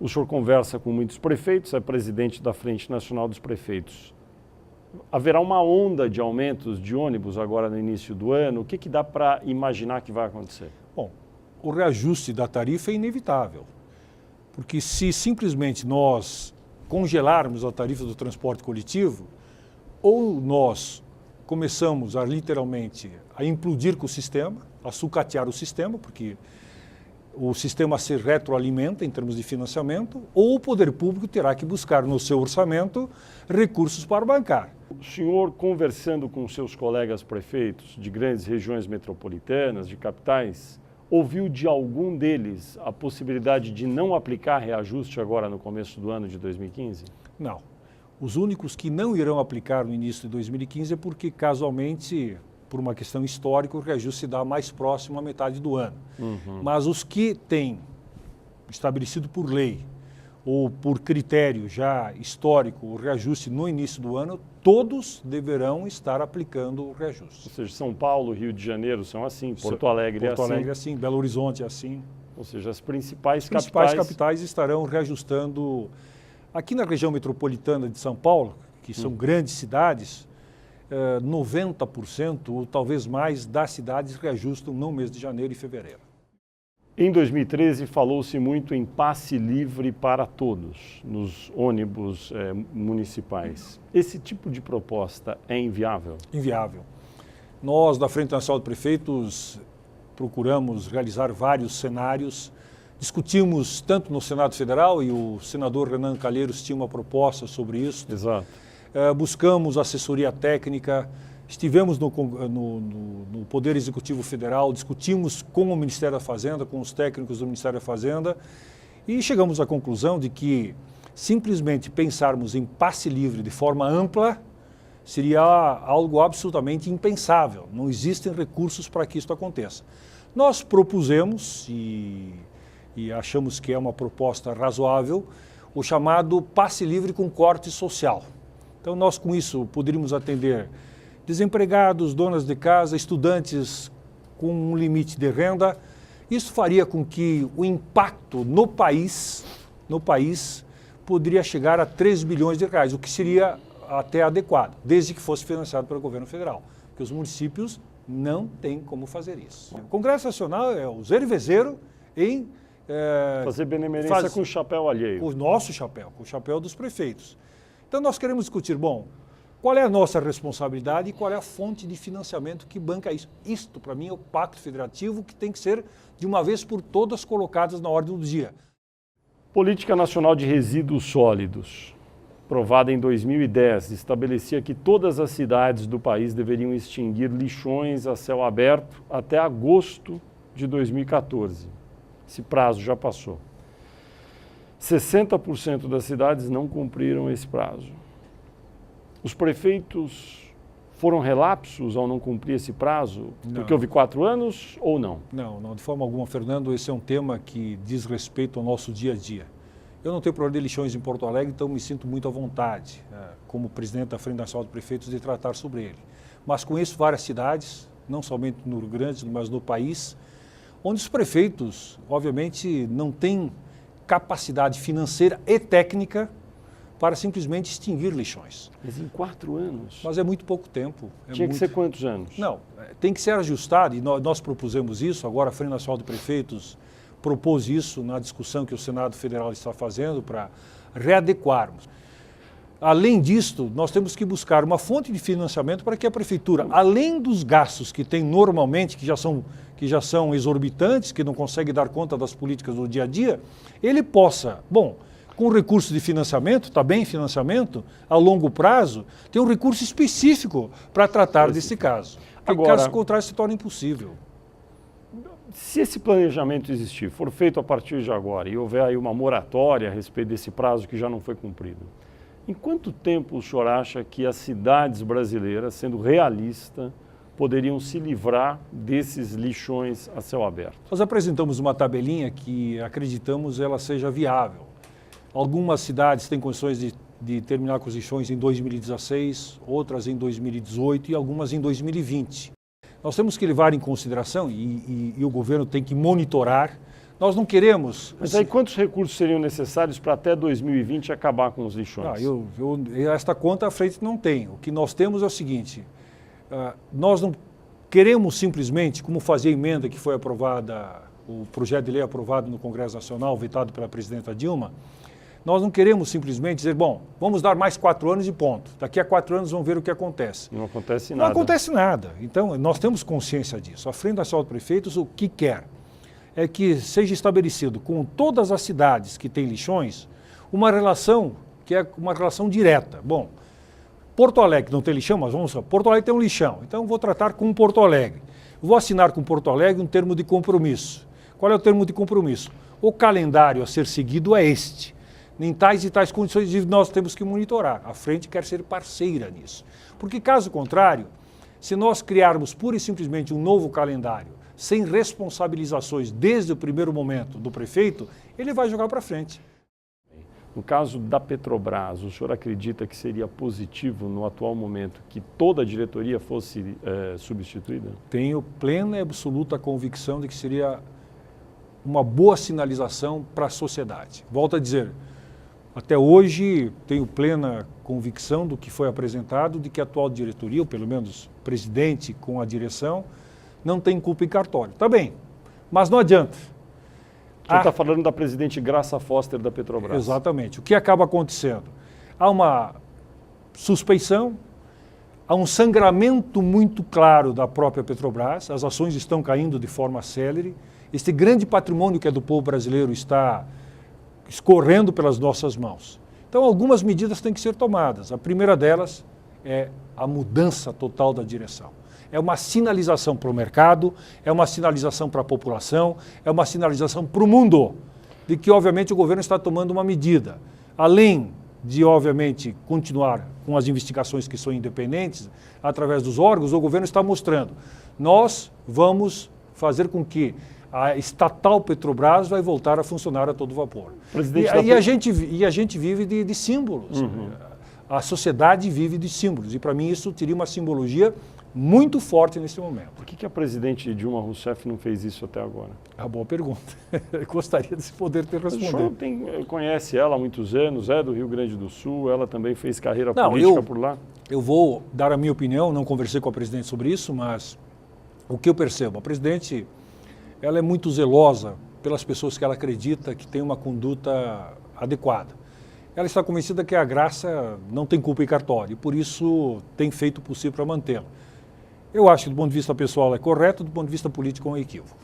O senhor conversa com muitos prefeitos, é presidente da Frente Nacional dos Prefeitos. Haverá uma onda de aumentos de ônibus agora no início do ano? O que dá para imaginar que vai acontecer? Bom, o reajuste da tarifa é inevitável, porque se simplesmente nós congelarmos a tarifa do transporte coletivo, ou nós começamos a literalmente a implodir com o sistema, a sucatear o sistema, porque o sistema se retroalimenta em termos de financiamento, ou o poder público terá que buscar no seu orçamento recursos para bancar. O senhor, conversando com seus colegas prefeitos de grandes regiões metropolitanas, de capitais, ouviu de algum deles a possibilidade de não aplicar reajuste agora no começo do ano de 2015? Não. Os únicos que não irão aplicar no início de 2015 é porque, casualmente, por uma questão histórica, o reajuste se dá mais próximo à metade do ano. Mas os que têm estabelecido por lei ou por critério já histórico o reajuste no início do ano, todos deverão estar aplicando o reajuste. Ou seja, São Paulo, Rio de Janeiro são assim, Porto Alegre é assim. Porto Alegre é assim, Belo Horizonte é assim. Ou seja, as principais capitais estarão reajustando. Aqui na região metropolitana de São Paulo, que são grandes cidades, 90% ou talvez mais das cidades reajustam no mês de janeiro e fevereiro. Em 2013, falou-se muito em passe livre para todos nos ônibus municipais. Esse tipo de proposta é inviável? Inviável. Nós, da Frente Nacional de Prefeitos, procuramos realizar vários cenários. Discutimos tanto no Senado Federal, e o senador Renan Calheiros tinha uma proposta sobre isso. Exato. Buscamos assessoria técnica, estivemos no Poder Executivo Federal, discutimos com o Ministério da Fazenda, com os técnicos do Ministério da Fazenda, e chegamos à conclusão de que simplesmente pensarmos em passe livre de forma ampla seria algo absolutamente impensável. Não existem recursos para que isso aconteça. Nós propusemos, e achamos que é uma proposta razoável, o chamado passe livre com corte social. Então, nós com isso poderíamos atender desempregados, donas de casa, estudantes com um limite de renda. Isso faria com que o impacto no país poderia chegar a 3 bilhões de reais, o que seria até adequado, desde que fosse financiado pelo governo federal, porque os municípios não têm como fazer isso. O Congresso Nacional é o zero e vezeiro em fazer benemerência com o chapéu alheio. Com o nosso chapéu, com o chapéu dos prefeitos. Então nós queremos discutir, bom, qual é a nossa responsabilidade e qual é a fonte de financiamento que banca isso. Isto, para mim, é o pacto federativo que tem que ser, de uma vez por todas, colocadas na ordem do dia. Política Nacional de Resíduos Sólidos, aprovada em 2010, estabelecia que todas as cidades do país deveriam extinguir lixões a céu aberto até agosto de 2014. Esse prazo já passou. 60% das cidades não cumpriram esse prazo. Os prefeitos foram relapsos ao não cumprir esse prazo? Não. Porque houve 4 anos ou não? Não, de forma alguma, Fernando. Esse é um tema que diz respeito ao nosso dia a dia. Eu não tenho problema de lixões em Porto Alegre, então me sinto muito à vontade, como presidente da Frente Nacional de Prefeitos, de tratar sobre ele. Mas conheço várias cidades, não somente no Rio Grande, mas no país, onde os prefeitos, obviamente, não têm capacidade financeira e técnica para simplesmente extinguir lixões. Mas em 4 anos? Mas é muito pouco tempo. Tinha que ser quantos anos? Não, tem que ser ajustado, e nós propusemos isso, agora a Frente Nacional de Prefeitos propôs isso na discussão que o Senado Federal está fazendo para readequarmos. Além disto, nós temos que buscar uma fonte de financiamento para que a Prefeitura, além dos gastos que tem normalmente, que já são exorbitantes, que não consegue dar conta das políticas do dia a dia, ele possa, com recurso de financiamento, está bem financiamento, a longo prazo, ter um recurso específico para tratar desse caso. Porque caso contrário se torna impossível. Se esse planejamento existir, for feito a partir de agora e houver aí uma moratória a respeito desse prazo que já não foi cumprido, em quanto tempo o senhor acha que as cidades brasileiras, sendo realista, poderiam se livrar desses lixões a céu aberto? Nós apresentamos uma tabelinha que acreditamos ela seja viável. Algumas cidades têm condições de terminar com os lixões em 2016, outras em 2018 e algumas em 2020. Nós temos que levar em consideração, e o governo tem que monitorar, Nós não queremos... Mas aí quantos recursos seriam necessários para até 2020 acabar com os lixões? Esta conta a frente não tem. O que nós temos é o seguinte, nós não queremos simplesmente, como fazia a emenda que foi aprovada, o projeto de lei aprovado no Congresso Nacional, vetado pela presidenta Dilma, nós não queremos simplesmente dizer, bom, vamos dar mais 4 anos e ponto. Daqui a 4 anos vamos ver o que acontece. Não acontece nada. Não acontece nada. Então, nós temos consciência disso. A Frente Nacional de Prefeitos, o que quer é que seja estabelecido com todas as cidades que têm lixões uma relação que é uma relação direta. Bom, Porto Alegre não tem lixão, mas vamos lá, Porto Alegre tem um lixão, então vou tratar com Porto Alegre. Vou assinar com Porto Alegre um termo de compromisso. Qual é o termo de compromisso? O calendário a ser seguido é este. Em tais e tais condições nós temos que monitorar. A frente quer ser parceira nisso. Porque caso contrário, se nós criarmos pura e simplesmente um novo calendário sem responsabilizações desde o primeiro momento do prefeito, ele vai jogar para frente. No caso da Petrobras, o senhor acredita que seria positivo no atual momento que toda a diretoria fosse substituída? Tenho plena e absoluta convicção de que seria uma boa sinalização para a sociedade. Volto a dizer, até hoje tenho plena convicção do que foi apresentado, de que a atual diretoria, ou pelo menos o presidente com a direção, não tem culpa em cartório. Tá bem, mas não adianta. O senhor está falando da presidente Graça Foster da Petrobras. Exatamente. O que acaba acontecendo? Há uma suspeição, há um sangramento muito claro da própria Petrobras, as ações estão caindo de forma célere, este grande patrimônio que é do povo brasileiro está escorrendo pelas nossas mãos. Então, algumas medidas têm que ser tomadas. A primeira delas é a mudança total da direção. É uma sinalização para o mercado, é uma sinalização para a população, é uma sinalização para o mundo, de que, obviamente, o governo está tomando uma medida. Além de, obviamente, continuar com as investigações que são independentes, através dos órgãos, o governo está mostrando. Nós vamos fazer com que a estatal Petrobras vai voltar a funcionar a todo vapor. E a gente vive de símbolos. Uhum. A sociedade vive de símbolos. E, para mim, isso teria uma simbologia muito forte nesse momento. Por que a presidente Dilma Rousseff não fez isso até agora? É uma boa pergunta. Eu gostaria de poder ter respondido. O senhor conhece ela há muitos anos, é do Rio Grande do Sul, ela também fez carreira política por lá? Eu vou dar a minha opinião, não conversei com a presidente sobre isso, mas o que eu percebo, a presidente ela é muito zelosa pelas pessoas que ela acredita que tem uma conduta adequada. Ela está convencida que a Graça não tem culpa em cartório e por isso tem feito o possível para mantê-la. Eu acho que do ponto de vista pessoal é correto, do ponto de vista político é um equívoco.